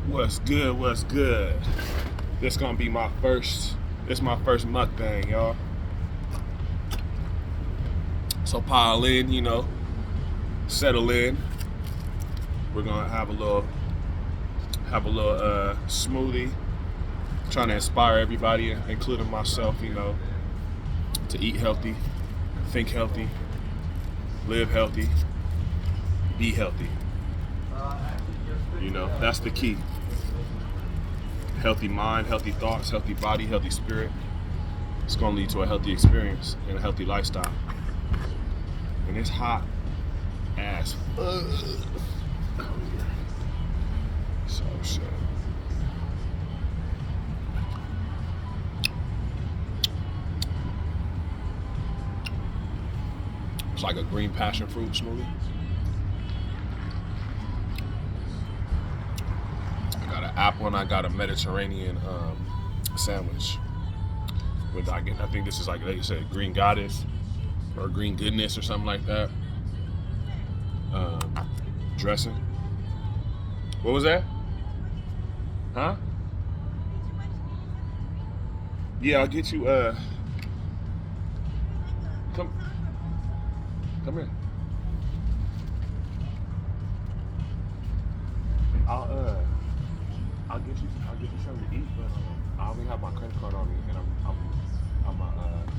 What's good? What's good? This gonna be my first. This my first mukbang, y'all. So pile in, settle in. We're gonna have a little smoothie. Trying to inspire everybody, including myself, to eat healthy, think healthy, live healthy, be healthy. That's the key. Healthy mind, healthy thoughts, healthy body, healthy spirit. It's gonna lead to a healthy experience and a healthy lifestyle. And it's hot as fuck. So shit. It's like a green passion fruit smoothie. I got an apple and I got a Mediterranean sandwich. I think this is like they said green goddess or green goodness or something like that. Dressing. What was that? Huh? Yeah, I'll get you. Come here. I'll get you something to eat, but I only have my credit card on me, and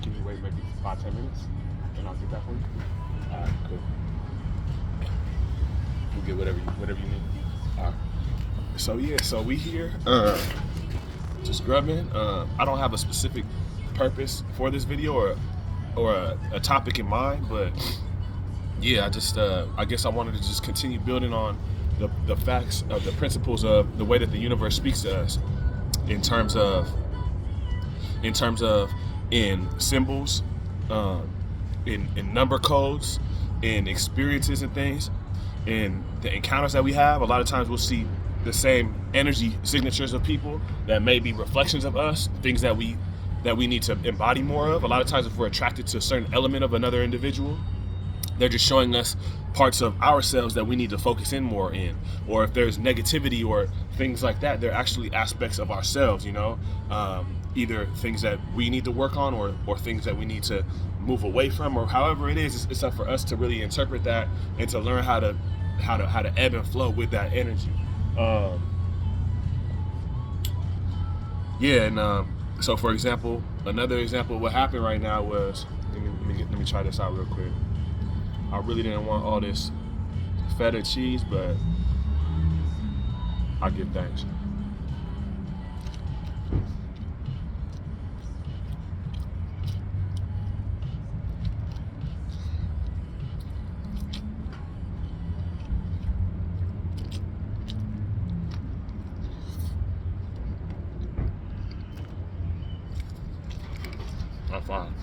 can you wait maybe 5-10 minutes, and I'll get that for you. Alright, cool. We'll get whatever you need. Alright. So we here, just grubbing. I don't have a specific purpose for this video or a topic in mind, but yeah, I guess I wanted to just continue building on the facts of the principles of the way that the universe speaks to us in terms of in symbols, in number codes, in experiences and things, in the encounters that we have. A lot of times we'll see the same energy signatures of people that may be reflections of us, things that we need to embody more of. A lot of times if we're attracted to a certain element of another individual, they're just showing us parts of ourselves that we need to focus in more in. Or if there's negativity or things like that, they're actually aspects of ourselves, either things that we need to work on or things that we need to move away from, or however it is, it's up for us to really interpret that and to learn how to ebb and flow with that energy. So for example, another example of what happened right now was, let me try this out real quick. I really didn't want all this feta cheese, but I give thanks. I'm fine.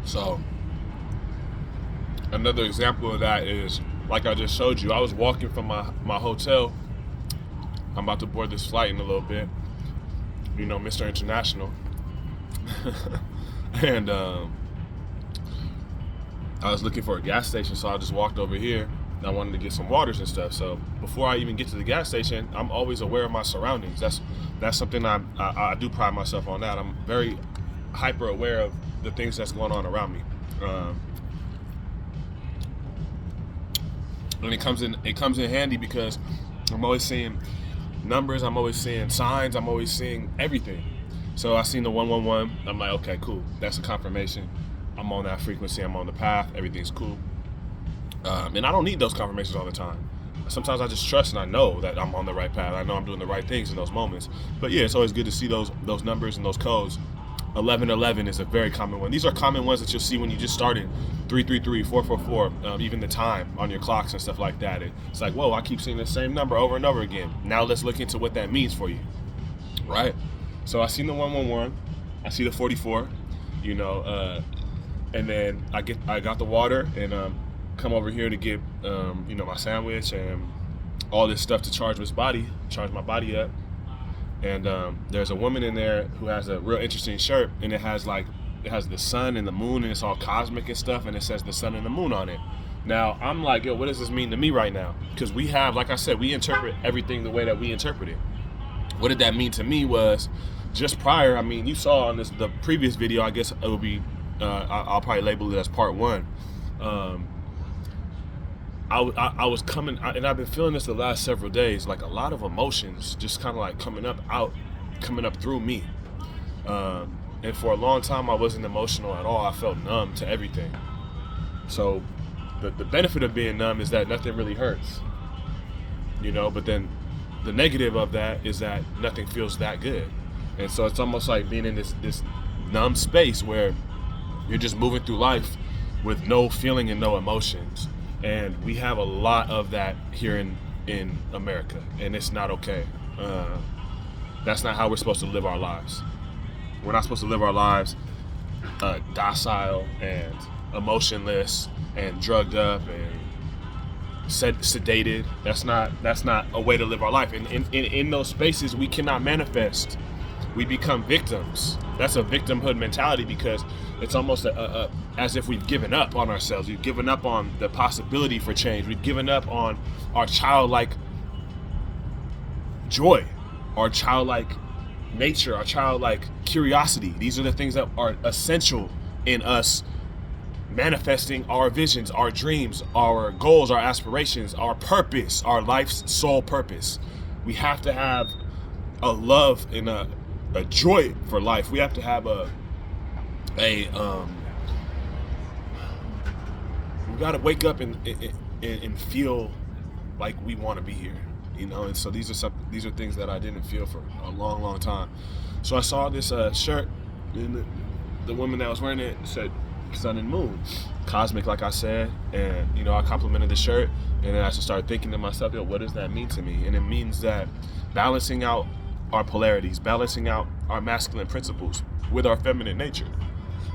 So another example of that is, like I just showed you, I was walking from my hotel. I'm about to board this flight in a little bit, Mr. International. And I was looking for a gas station, so I just walked over here and I wanted to get some waters and stuff. So before I even get to the gas station, I'm always aware of my surroundings. That's something I do pride myself on. That I'm very hyper aware of the things that's going on around me, and it comes in handy because I'm always seeing numbers, I'm always seeing signs, I'm always seeing everything. So I seen the 111. I'm like, okay, cool. That's a confirmation. I'm on that frequency. I'm on the path. Everything's cool. And I don't need those confirmations all the time. Sometimes I just trust and I know that I'm on the right path. I know I'm doing the right things in those moments. But yeah, it's always good to see those numbers and those codes 1111 is a very common one. These are common ones that you'll see when you just started. 333, 444, even the time on your clocks and stuff like that. It's like, whoa, I keep seeing the same number over and over again. Now let's look into what that means for you, right? So I seen the 111, I see the 44, and then I got the water and come over here to get my sandwich and all this stuff to charge my body up. And there's a woman in there who has a real interesting shirt, and it has the sun and the moon, and it's all cosmic and stuff, and it says the sun and the moon on it. Now I'm like, yo, what does this mean to me right now? Because we have, like I said, we interpret everything the way that we interpret it. What did that mean to me was just prior. I mean, you saw on the previous video. I guess it will be. I'll probably label it as part one. I was coming, and I've been feeling this the last several days, like a lot of emotions just kind of like coming up through me. And for a long time, I wasn't emotional at all. I felt numb to everything. So the benefit of being numb is that nothing really hurts, but then the negative of that is that nothing feels that good. And so it's almost like being in this numb space where you're just moving through life with no feeling and no emotions. And we have a lot of that here in America, and it's not okay. That's not how we're supposed to live our lives. We're not supposed to live our lives docile and emotionless and drugged up and sedated. That's not a way to live our life. And in those spaces, we cannot manifest. We become victims. That's a victimhood mentality, because it's almost as if we've given up on ourselves. We've given up on the possibility for change. We've given up on our childlike joy, our childlike nature, our childlike curiosity. These are the things that are essential in us manifesting our visions, our dreams, our goals, our aspirations, our purpose, our life's sole purpose. We have to have a love and a joy for life. We have to have we got to wake up and feel like we want to be here, and so these are things that I didn't feel for a long time. So I saw this shirt, and the woman that was wearing it said sun and moon, cosmic, like I said, and I complimented the shirt, and then I just started thinking to myself, yo, what does that mean to me? And it means that balancing out our polarities, balancing out our masculine principles with our feminine nature,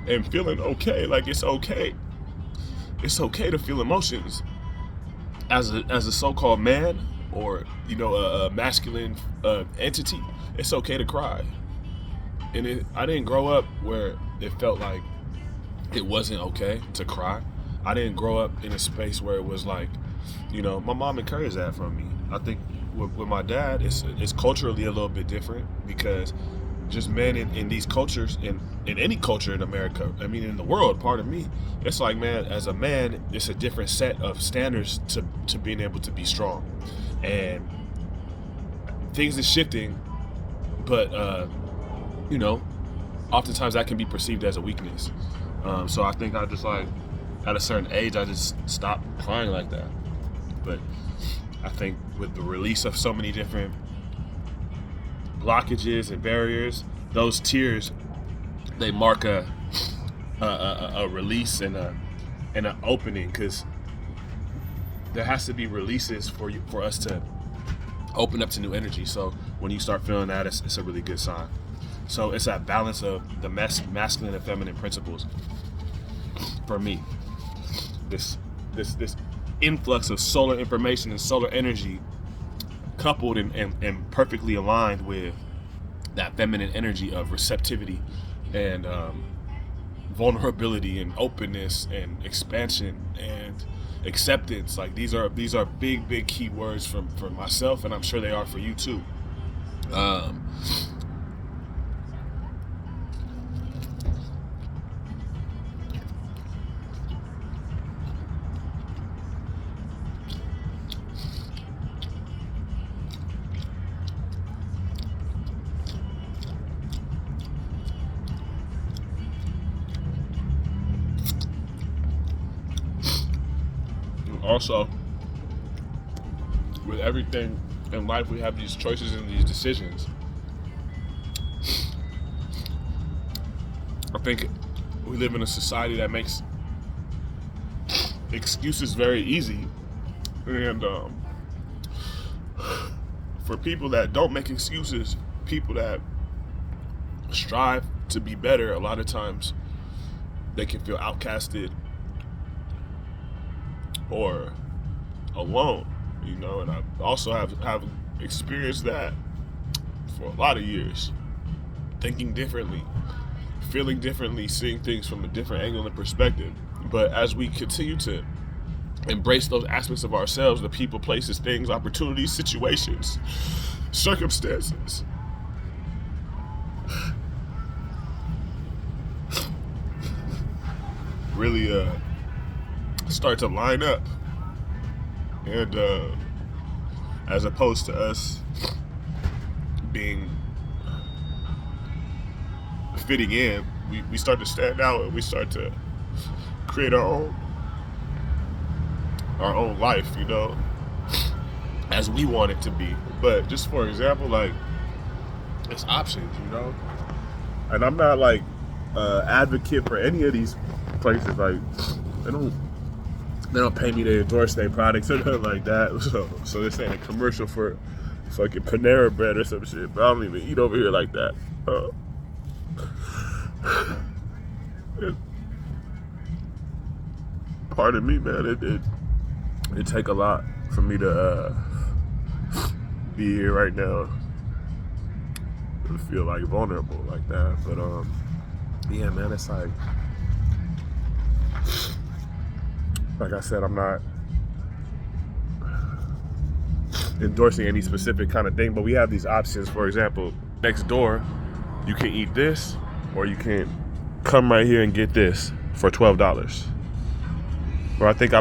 and feeling okay. Like it's okay to feel emotions as a so-called man, or a masculine entity. It's okay to cry. And I didn't grow up where it felt like it wasn't okay to cry. I didn't grow up in a space where it was like, my mom encouraged that from me. I think with my dad, it's culturally a little bit different, because just men in these cultures, in any culture in America, I mean in the world, pardon me, it's like, man, as a man, it's a different set of standards to being able to be strong. And things are shifting, but oftentimes that can be perceived as a weakness. So I think I just, like, at a certain age, I just stopped crying like that. But I think with the release of so many different blockages and barriers, those tears, they mark a release and an opening, because there has to be releases for us to open up to new energy. So when you start feeling that, it's a really good sign. So it's that balance of the masculine and feminine principles for me. This influx of solar information and solar energy, coupled and perfectly aligned with that feminine energy of receptivity and vulnerability and openness and expansion and acceptance. Like these are big key words for myself, and I'm sure they are for you too. Also, with everything in life, we have these choices and these decisions. I think we live in a society that makes excuses very easy, and for people that don't make excuses, people that strive to be better, a lot of times they can feel outcasted or alone, you know. And I also have experienced that for a lot of years, thinking differently, feeling differently, seeing things from a different angle and perspective. But as we continue to embrace those aspects of ourselves, the people, places, things, opportunities, situations, circumstances, really start to line up, and as opposed to us being fitting in, we start to stand out, and we start to create our own life, you know, as we want it to be. But just for example, like, it's options, you know. And I'm not like advocate for any of these places. Like, they don't pay me to endorse their products or nothing like that. So this ain't a commercial for fucking Panera Bread or some shit. But I don't even eat over here like that. Pardon me, man. It take a lot for me to be here right now and feel like vulnerable like that. But yeah, man, it's like I said, I'm not endorsing any specific kind of thing, but we have these options. For example, next door, you can eat this, or you can come right here and get this for $12. Or I think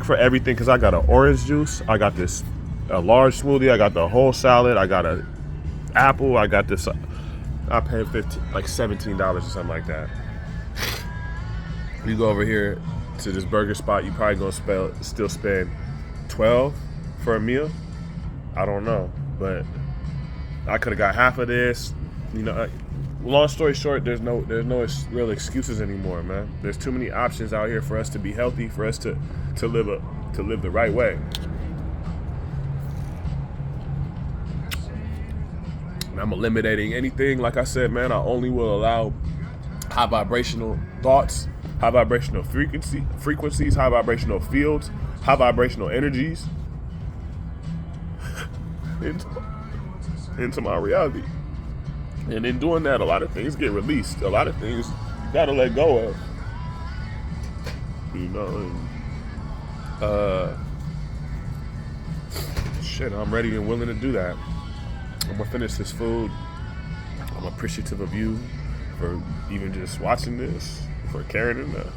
for everything, because I got an orange juice, I got a large smoothie, I got the whole salad, I got an apple, I got this. I paid $17 or something like that. You go over here to this burger spot, you probably gonna still spend $12 for a meal. I don't know, but I could have got half of this. You know, long story short, there's no real excuses anymore, man. There's too many options out here for us to be healthy, for us to live the right way. And I'm eliminating anything. Like I said, man, I only will allow high vibrational thoughts, high vibrational frequencies, high vibrational fields, high vibrational energies into my reality. And in doing that, a lot of things get released. A lot of things you gotta let go of. You know, and shit, I'm ready and willing to do that. I'm gonna finish this food. I'm appreciative of you for even just watching this, for caring enough.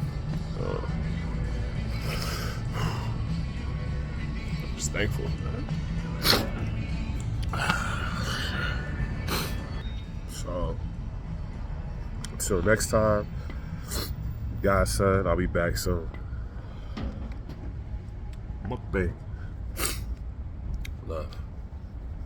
I'm just thankful, man. So, until next time, God's son, I'll be back soon. Mukbang. Love.